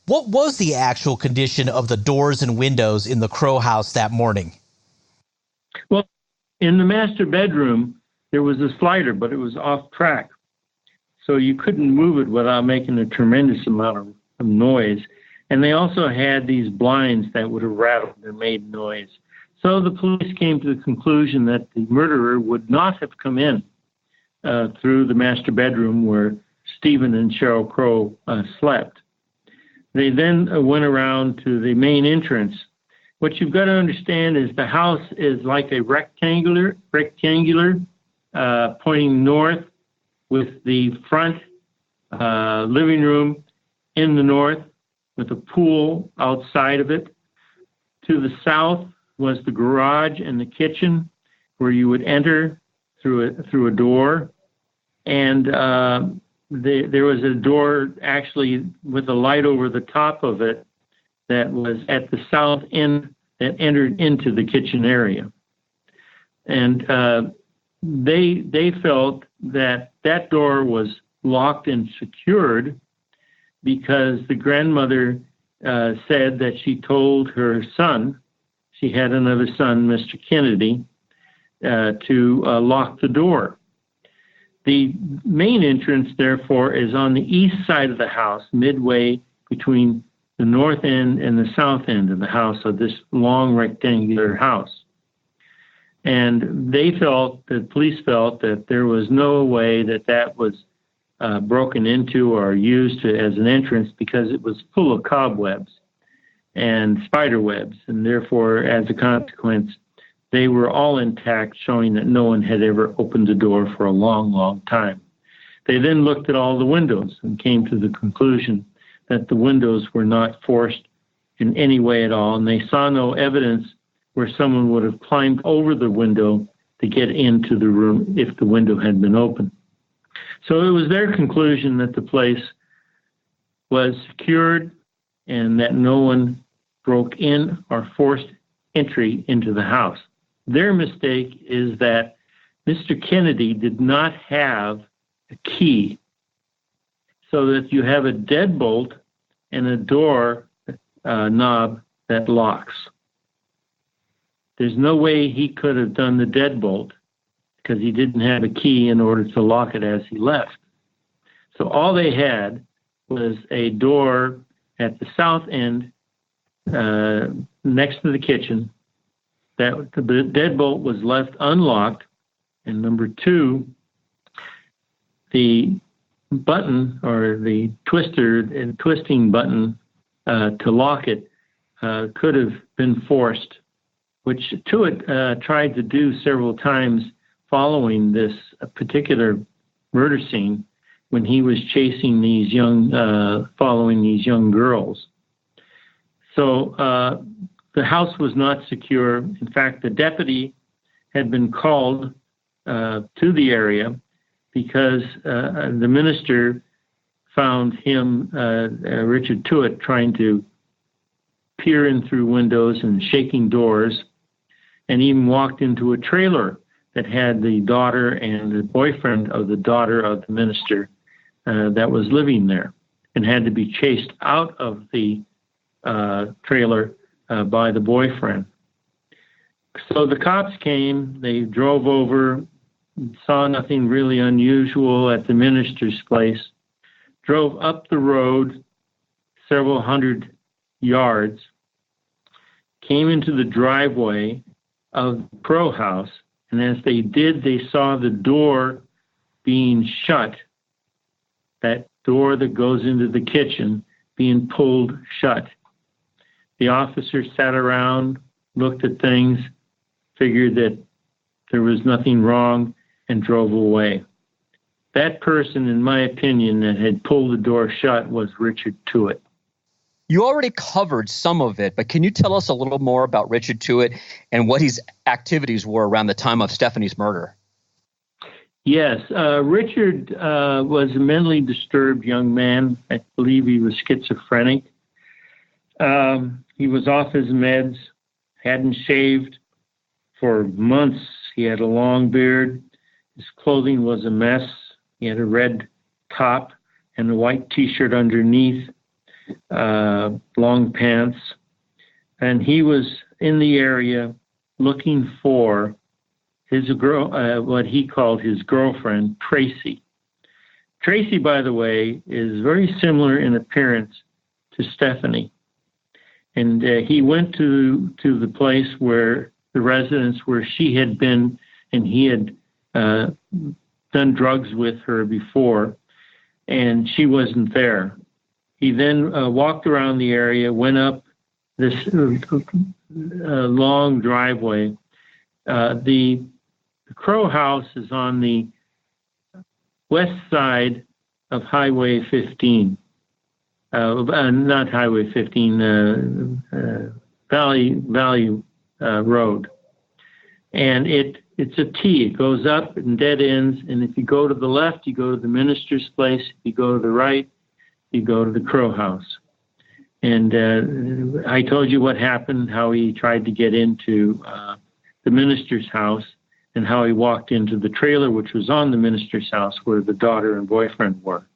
What was the actual condition of the doors and windows in the Crowe house that morning? Well, in the master bedroom, there was a slider, but it was off track. So you couldn't move it without making a tremendous amount of noise. And they also had these blinds that would have rattled and made noise. So the police came to the conclusion that the murderer would not have come in through the master bedroom where Stephen and Cheryl Crowe slept. They then went around to the main entrance. What you've got to understand is the house is like a rectangular pointing north, with the front living room in the north with a pool outside of it. To the south was the garage and the kitchen where you would enter through a door. And there was a door actually with a light over the top of it that was at the south end that entered into the kitchen area. And they felt that door was locked and secured because the grandmother said that she told her son, she had another son, Mr. Kennedy, to lock the door. The main entrance, therefore, is on the east side of the house, midway between the north end and the south end of the house, of this long rectangular house. And the police felt that there was no way that was broken into or used as an entrance, because it was full of cobwebs and spider webs. And therefore, as a consequence, they were all intact, showing that no one had ever opened the door for a long, long time. They then looked at all the windows and came to the conclusion that the windows were not forced in any way at all, and they saw no evidence where someone would have climbed over the window to get into the room if the window had been open. So it was their conclusion that the place was secured and that no one broke in or forced entry into the house. Their mistake is that Mr. Kennedy did not have a key, so that you have a deadbolt and a door knob that locks. There's no way he could have done the deadbolt, because he didn't have a key in order to lock it as he left. So all they had was a door at the south end next to the kitchen. That the deadbolt was left unlocked, and number two, the button or the twisting button to lock it could have been forced, which Tuitt tried to do several times following this particular murder scene when he was chasing following these young girls. So the house was not secure. In fact, the deputy had been called to the area because the minister found him, Richard Tuitt, trying to peer in through windows and shaking doors, and even walked into a trailer that had the daughter and the boyfriend of the daughter of the minister that was living there, and had to be chased out of the trailer by the boyfriend. So the cops came, they drove over, saw nothing really unusual at the minister's place, drove up the road several hundred yards, came into the driveway of the Crowe house, and as they did, they saw the door being shut, that door that goes into the kitchen being pulled shut. The officer sat around, looked at things, figured that there was nothing wrong, and drove away. That person, in my opinion, that had pulled the door shut was Richard Tuitt. You already covered some of it, but can you tell us a little more about Richard Tuitt and what his activities were around the time of Stephanie's murder? Yes, Richard was a mentally disturbed young man. I believe he was schizophrenic. He was off his meds, hadn't shaved for months. He had a long beard. His clothing was a mess. He had a red top and a white T-shirt underneath, long pants. And he was in the area looking for his what he called his girlfriend, Tracy. Tracy, by the way, is very similar in appearance to Stephanie. And he went to the place where the residence where she had been, and he had done drugs with her before, and she wasn't there. He then walked around the area, went up this long driveway. The Crowe house is on the west side of Highway 15. Not Highway 15, Valley Road. And it's a T. It goes up and dead ends. And if you go to the left, you go to the minister's place. If you go to the right, you go to the Crowe house. And I told you what happened, how he tried to get into the minister's house, and how he walked into the trailer, which was on the minister's house where the daughter and boyfriend were.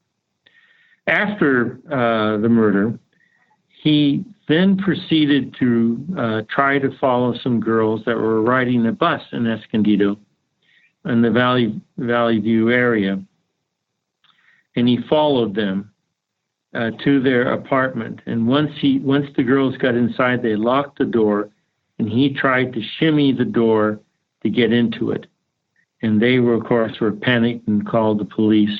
After the murder, he then proceeded to try to follow some girls that were riding a bus in Escondido. in the Valley View area, and he followed them to their apartment. And once the girls got inside, they locked the door, and he tried to shimmy the door to get into it. And they were, of course, panicked and called the police.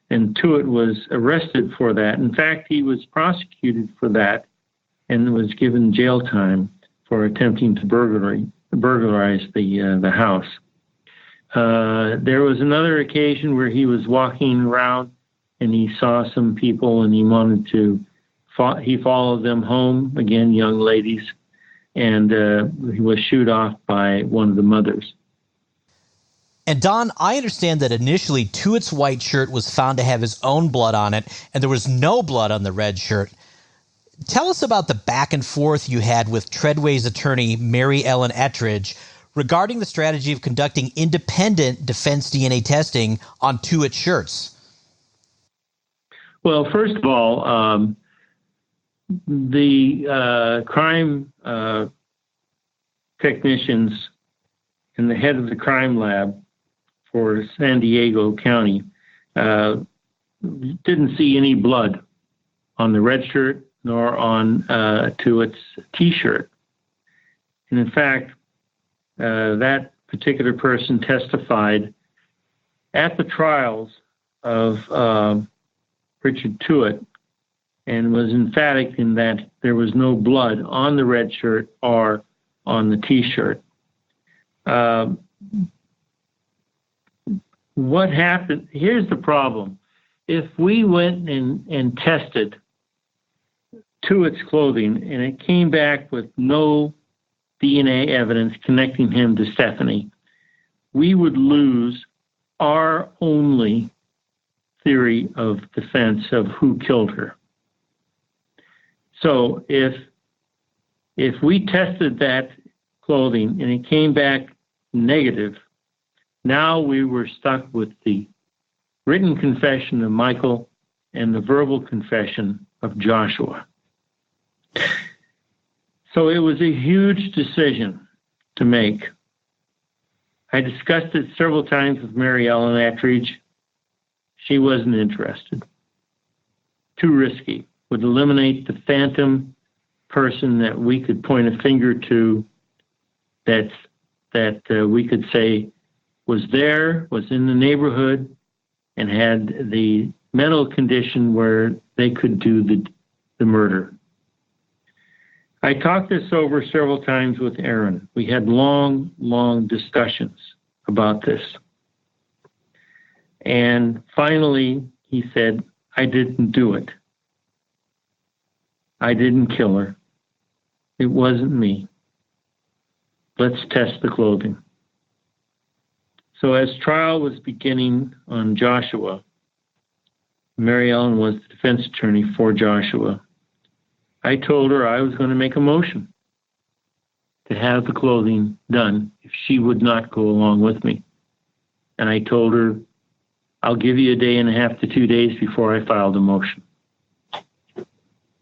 And Tuitt was arrested for that. In fact, he was prosecuted for that and was given jail time for attempting to burglarize the house. There was another occasion where he was walking around and he saw some people and he followed them home, again, young ladies, and he was shooed off by one of the mothers. And Don, I understand that initially Tuitt's white shirt was found to have his own blood on it, and there was no blood on the red shirt. Tell us about the back and forth you had with Treadway's attorney, Mary Ellen Ettridge, regarding the strategy of conducting independent defense DNA testing on Tuitt's shirts. Well, first of all, the crime technicians and the head of the crime lab for San Diego County didn't see any blood on the red shirt nor on Tuitt's T-shirt. And in fact, that particular person testified at the trials of Richard Tuitt and was emphatic in that there was no blood on the red shirt or on the T-shirt. What happened? Here's the problem. If we went and tested Tuitt's clothing and it came back with no DNA evidence connecting him to Stephanie, we would lose our only theory of defense of who killed her. So if we tested that clothing and it came back negative, now we were stuck with the written confession of Michael and the verbal confession of Joshua. So it was a huge decision to make. I discussed it several times with Mary Ellen Attridge. She wasn't interested. Too risky. Would eliminate the phantom person that we could point a finger to that we could say was there, was in the neighborhood, and had the mental condition where they could do the murder. I talked this over several times with Aaron. We had long, long discussions about this. And finally, he said, I didn't do it. I didn't kill her. It wasn't me. Let's test the clothing. So as trial was beginning on Joshua, Mary Ellen was the defense attorney for Joshua. I told her I was going to make a motion to have the clothing done if she would not go along with me. And I told her, I'll give you a day and a half to 2 days before I file the motion.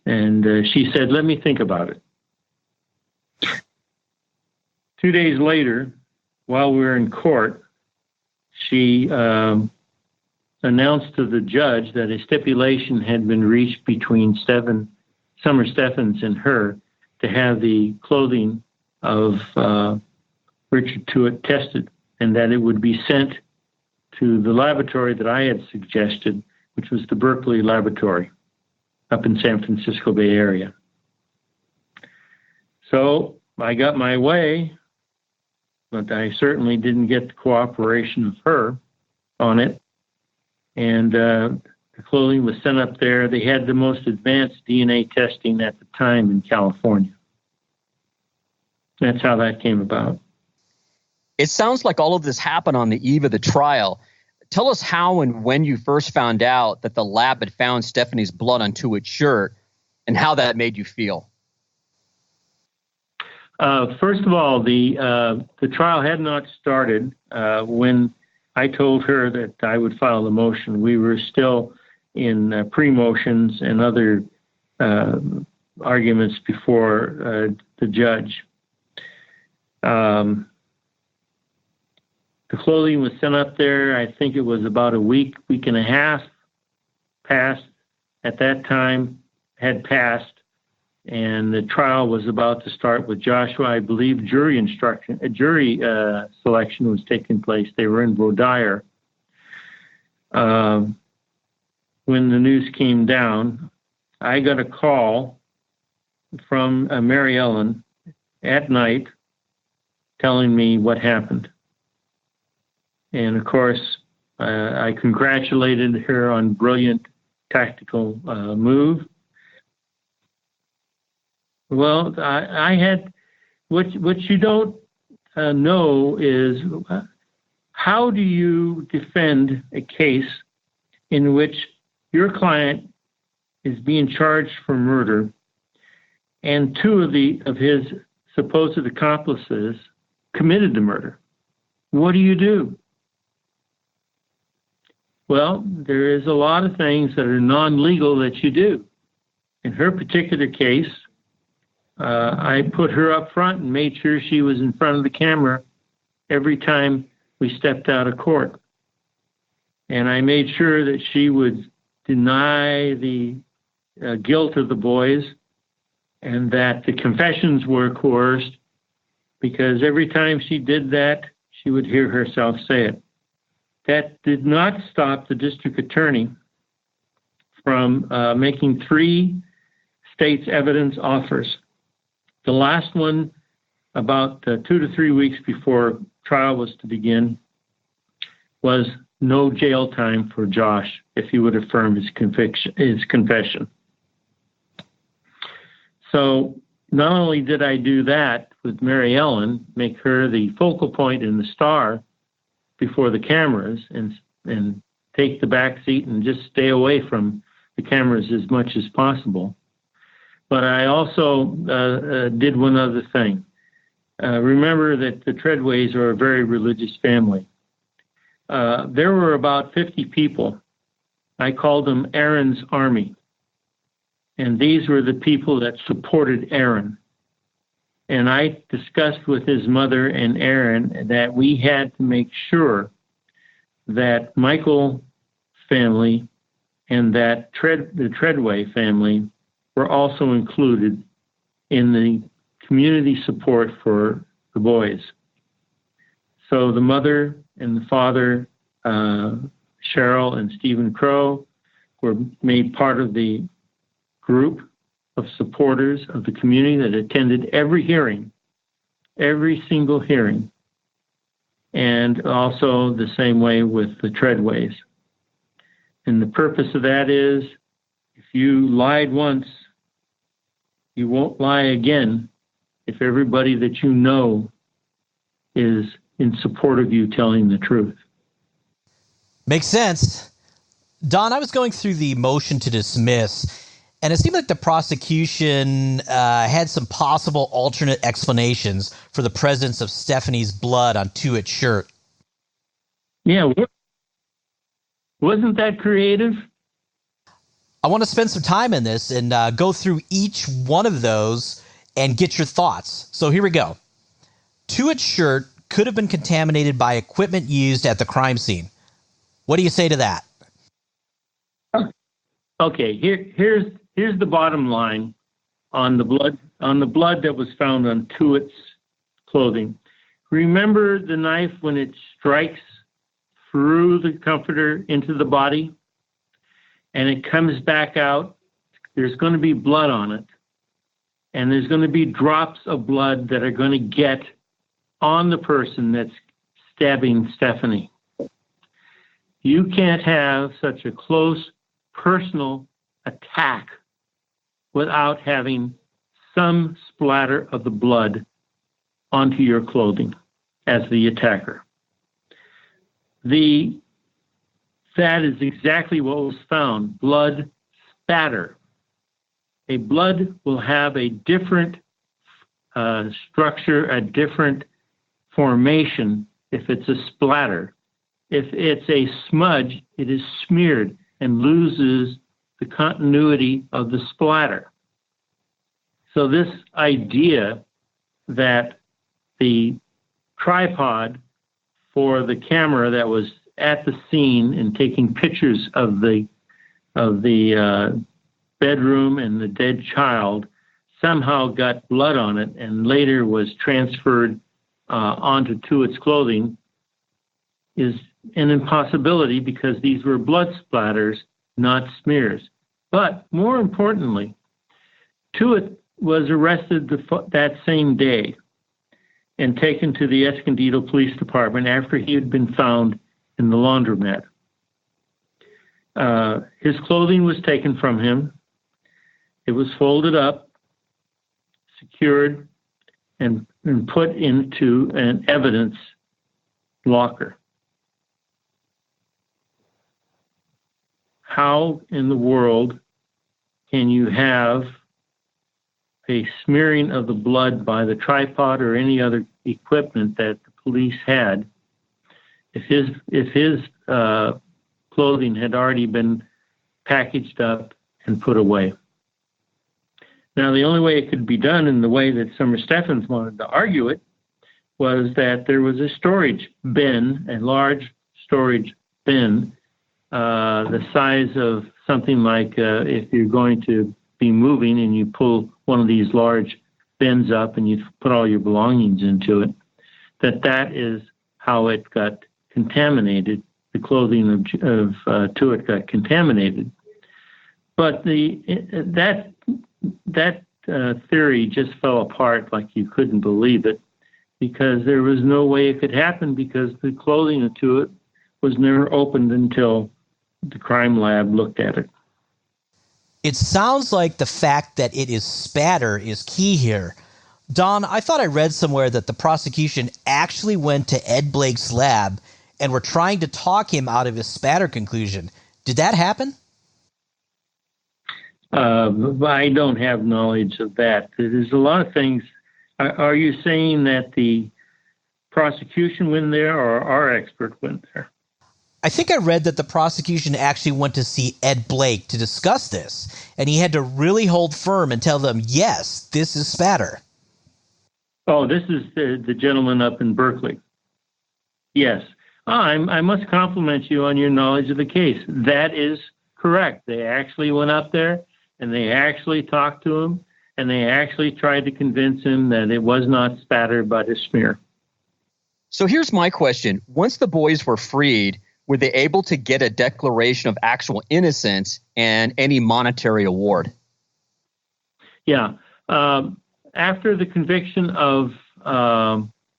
And she said, let me think about it. 2 days later, while we were in court, she announced to the judge that a stipulation had been reached between Summer Steffens and her to have the clothing of Richard Tuitt tested, and that it would be sent to the laboratory that I had suggested, which was the Berkeley Laboratory up in San Francisco Bay Area. So I got my way, but I certainly didn't get the cooperation of her on it. And the clothing was sent up there. They had the most advanced DNA testing at the time in California. That's how that came about. It sounds like all of this happened on the eve of the trial. Tell us how and when you first found out that the lab had found Stephanie's blood on Tuitt's shirt and how that made you feel. First of all, the trial had not started when I told her that I would file the motion. We were still in pre-motions and other arguments before the judge. The clothing was sent up there. I think it was about a week and a half passed at that time, had passed, and the trial was about to start with Joshua. I believe jury selection was taking place. They were in Vodire. When the news came down, I got a call from Mary Ellen at night telling me what happened. And of course, I congratulated her on brilliant tactical move. Well, I had what you don't know is how do you defend a case in which your client is being charged for murder and two of his supposed accomplices committed the murder? What do you do? Well, there is a lot of things that are non-legal that you do. In her particular case, I put her up front and made sure she was in front of the camera every time we stepped out of court. And I made sure that she would deny the guilt of the boys and that the confessions were coerced, because every time she did that, she would hear herself say it. That did not stop the district attorney from making 3 state's evidence offers. The last one, about 2 to 3 weeks before trial was to begin, was no jail time for Josh if he would affirm his confession. So not only did I do that with Mary Ellen, make her the focal point and the star before the cameras, and take the back seat and just stay away from the cameras as much as possible, but I also did one other thing. Remember that the Treadways are a very religious family. There were about 50 people. I called them Aaron's Army. And these were the people that supported Aaron. And I discussed with his mother and Aaron that we had to make sure that Michael's family and that the Treadway family were also included in the community support for the boys. So the mother and the father, Cheryl and Stephen Crowe, were made part of the group of supporters of the community that attended every hearing, every single hearing, and also the same way with the Treadways. And the purpose of that is, if you lied once, you won't lie again if everybody that you know is in support of you telling the truth. Makes sense. Don, I was going through the motion to dismiss, and it seemed like the prosecution had some possible alternate explanations for the presence of Stephanie's blood on Tuitt's shirt. Yeah, wasn't that creative? I want to spend some time in this and go through each one of those and get your thoughts. So here we go. Tuitt's shirt could have been contaminated by equipment used at the crime scene. What do you say to that? Okay, here's the bottom line on the blood that was found on Tuitt's clothing. Remember the knife when it strikes through the comforter into the body and it comes back out? There's going to be blood on it, and there's going to be drops of blood that are going to get on the person that's stabbing Stephanie. You can't have such a close personal attack without having some splatter of the blood onto your clothing as the attacker. That is exactly what was found, blood spatter. A blood will have a different structure, a different formation if it's a splatter. If it's a smudge, it is smeared and loses the continuity of the splatter. So this idea that the tripod for the camera that was at the scene and taking pictures of the bedroom and the dead child somehow got blood on it and later was transferred onto Tuitt's clothing is an impossibility because these were blood splatters, not smears. But more importantly, Tuitt was arrested that same day and taken to the Escondido Police Department after he had been found in the laundromat. His clothing was taken from him. It was folded up, secured, and put into an evidence locker. How in the world can you have a smearing of the blood by the tripod or any other equipment that the police had if his clothing had already been packaged up and put away? Now, the only way it could be done in the way that Summer Steffens wanted to argue it was that there was a storage bin, a large storage bin, the size of something like if you're going to be moving and you pull one of these large bins up and you put all your belongings into it, that is how it got contaminated. The clothing of Tuitt got contaminated. But that theory just fell apart like you couldn't believe it, because there was no way it could happen because the clothing of Tuitt was never opened until the crime lab looked at it. It sounds like the fact that it is spatter is key here. Don, I thought I read somewhere that the prosecution actually went to Ed Blake's lab and were trying to talk him out of his spatter conclusion. Did that happen? I don't have knowledge of that. There's a lot of things. Are you saying that the prosecution went there or our expert went there? I think I read that the prosecution actually went to see Ed Blake to discuss this, and he had to really hold firm and tell them, yes, this is spatter. Oh, this is the gentleman up in Berkeley. Yes. I must compliment you on your knowledge of the case. That is correct. They actually went up there, and they actually talked to him, and they actually tried to convince him that it was not spatter but a smear. So here's my question. Once the boys were freed, were they able to get a declaration of actual innocence and any monetary award? Yeah. After the conviction of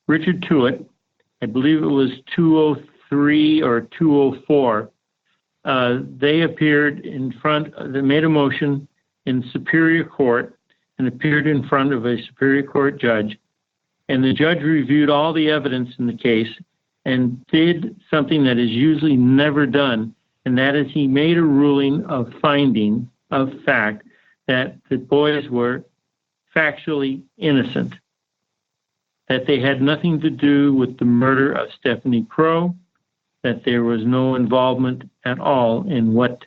Richard Tuitt, I believe it was 203 or 204, they appeared in front, they made a motion in Superior Court and appeared in front of a Superior Court judge. And the judge reviewed all the evidence in the case and did something that is usually never done, and that is he made a ruling of finding of fact that the boys were factually innocent, that they had nothing to do with the murder of Stephanie Crowe, that there was no involvement at all in what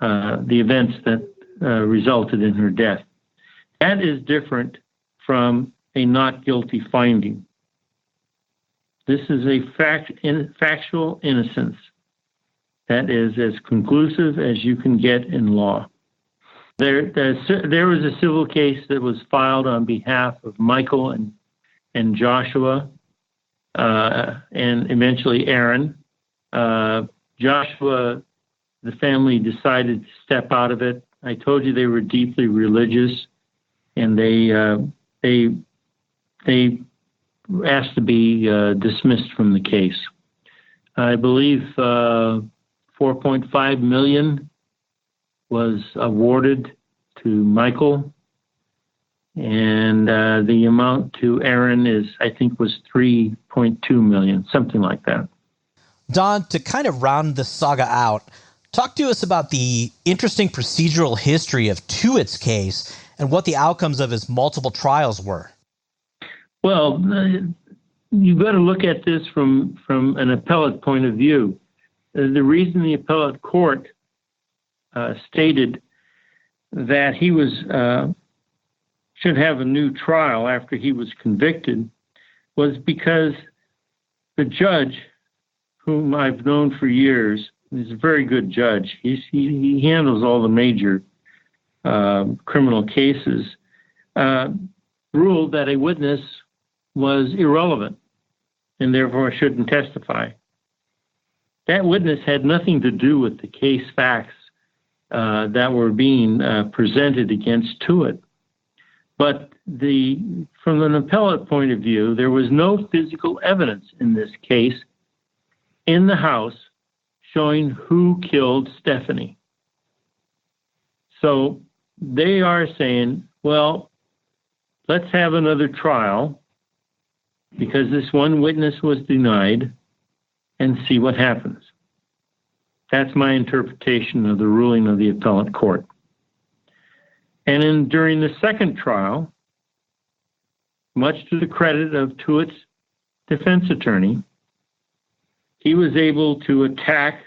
the events that resulted in her death. That is different from a not guilty finding. This is a factual innocence that is as conclusive as you can get in law. There was a civil case that was filed on behalf of Michael and Joshua and eventually Aaron. Joshua, the family decided to step out of it. I told you they were deeply religious, and they asked to be dismissed from the case. I believe $4.5 million was awarded to Michael, and the amount to Aaron was $3.2 million, something like that. Don, to kind of round this saga out, talk to us about the interesting procedural history of Tuitt's case and what the outcomes of his multiple trials were. Well, you've got to look at this from an appellate point of view. The reason the appellate court stated that he should have a new trial after he was convicted was because the judge whom I've known for years, he's a very good judge. He handles all the major criminal cases, ruled that a witness was irrelevant and therefore shouldn't testify. That witness had nothing to do with the case facts that were being presented against Tuitt. But from an appellate point of view, there was no physical evidence in this case in the house showing who killed Stephanie. So they are saying, well, let's have another trial because this one witness was denied and see what happens. That's my interpretation of the ruling of the appellate court. And during the second trial, much to the credit of Tuitt's defense attorney, he was able to attack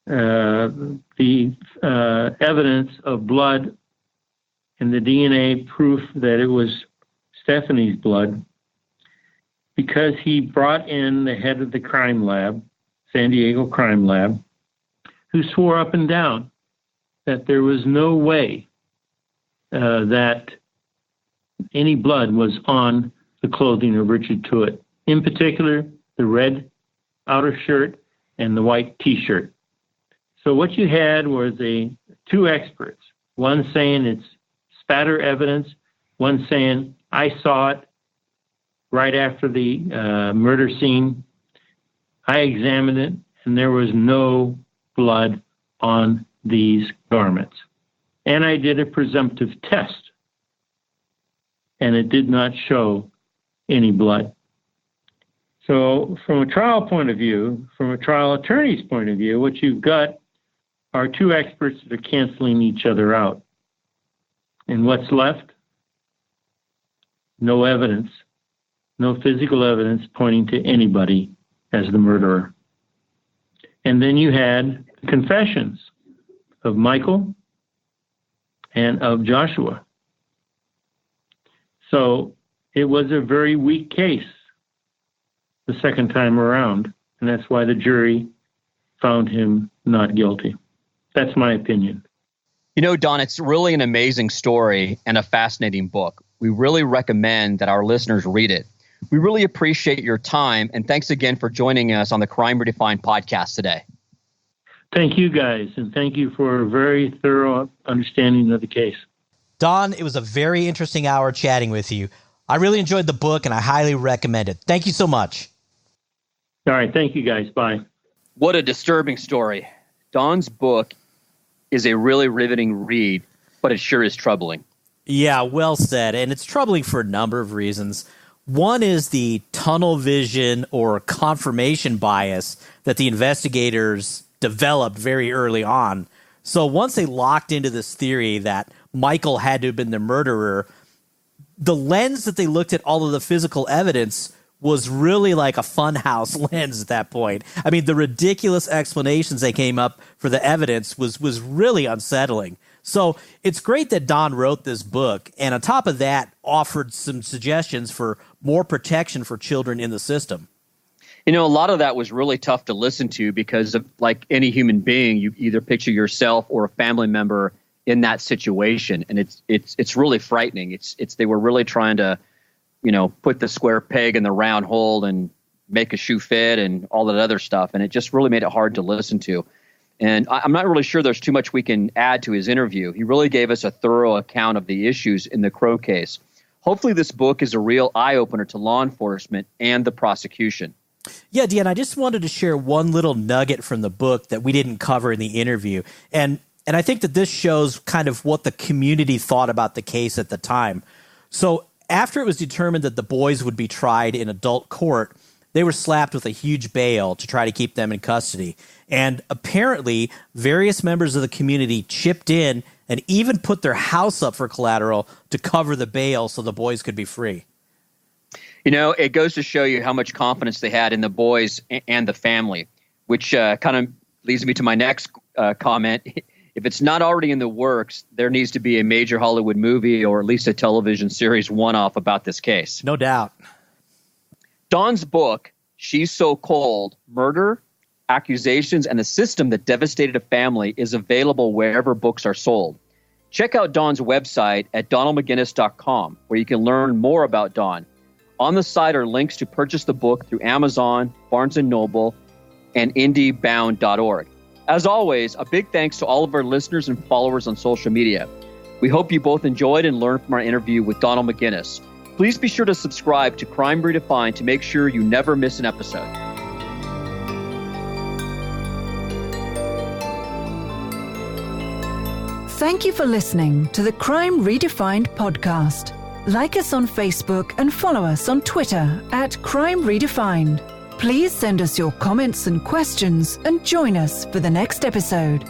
the evidence of blood and the DNA proof that it was Stephanie's blood because he brought in the head of the crime lab, San Diego crime lab, who swore up and down that there was no way that any blood was on the clothing of Richard Tuitt. In particular, the red outer shirt and the white T-shirt. So what you had was two experts, one saying it's spatter evidence, one saying I saw it right after the murder scene. I examined it, and there was no blood on these garments. And I did a presumptive test, and it did not show any blood. So from a trial point of view, from a trial attorney's point of view, what you've got are two experts that are canceling each other out. And what's left? No evidence, no physical evidence pointing to anybody as the murderer. And then you had confessions of Michael and of Joshua. So it was a very weak case the second time around, and that's why the jury found him not guilty. That's my opinion. You know, Don, it's really an amazing story and a fascinating book. We really recommend that our listeners read it. We really appreciate your time, and thanks again for joining us on the Crime Redefined podcast today. Thank you, guys, and thank you for a very thorough understanding of the case. Don, it was a very interesting hour chatting with you. I really enjoyed the book, and I highly recommend it. Thank you so much. All right, thank you, guys. Bye. What a disturbing story. Don's book is a really riveting read, but it sure is troubling. Yeah, well said. And it's troubling for a number of reasons. One is the tunnel vision or confirmation bias that the investigators developed very early on. So once they locked into this theory that Michael had to have been the murderer, the lens that they looked at all of the physical evidence was really like a funhouse lens at that point. I mean, the ridiculous explanations they came up for the evidence was really unsettling. So it's great that Don wrote this book, and on top of that, offered some suggestions for more protection for children in the system. You know, a lot of that was really tough to listen to because of, like any human being, you either picture yourself or a family member in that situation, and it's really frightening. It's they were really trying to, you know, put the square peg in the round hole and make a shoe fit and all that other stuff, and it just really made it hard to listen to. And I'm not really sure there's too much we can add to his interview. He really gave us a thorough account of the issues in the Crowe case. Hopefully this book is a real eye-opener to law enforcement and the prosecution. Yeah, Dion, I just wanted to share one little nugget from the book that we didn't cover in the interview. And I think that this shows kind of what the community thought about the case at the time. So after it was determined that the boys would be tried in adult court, they were slapped with a huge bail to try to keep them in custody. And apparently, various members of the community chipped in and even put their house up for collateral to cover the bail so the boys could be free. You know, it goes to show you how much confidence they had in the boys and the family, which kind of leads me to my next comment. If it's not already in the works, there needs to be a major Hollywood movie or at least a television series one-off about this case. No doubt. Don's book, She's So Cold, Murder, Accusations, and the System That Devastated a Family is available wherever books are sold. Check out Don's website at donaldmcginnis.com, where you can learn more about Don. On the site are links to purchase the book through Amazon, Barnes & Noble, and indiebound.org. As always, a big thanks to all of our listeners and followers on social media. We hope you both enjoyed and learned from our interview with Donald McInnis. Please be sure to subscribe to Crime Redefined to make sure you never miss an episode. Thank you for listening to the Crime Redefined podcast. Like us on Facebook and follow us on Twitter at Crime Redefined. Please send us your comments and questions and join us for the next episode.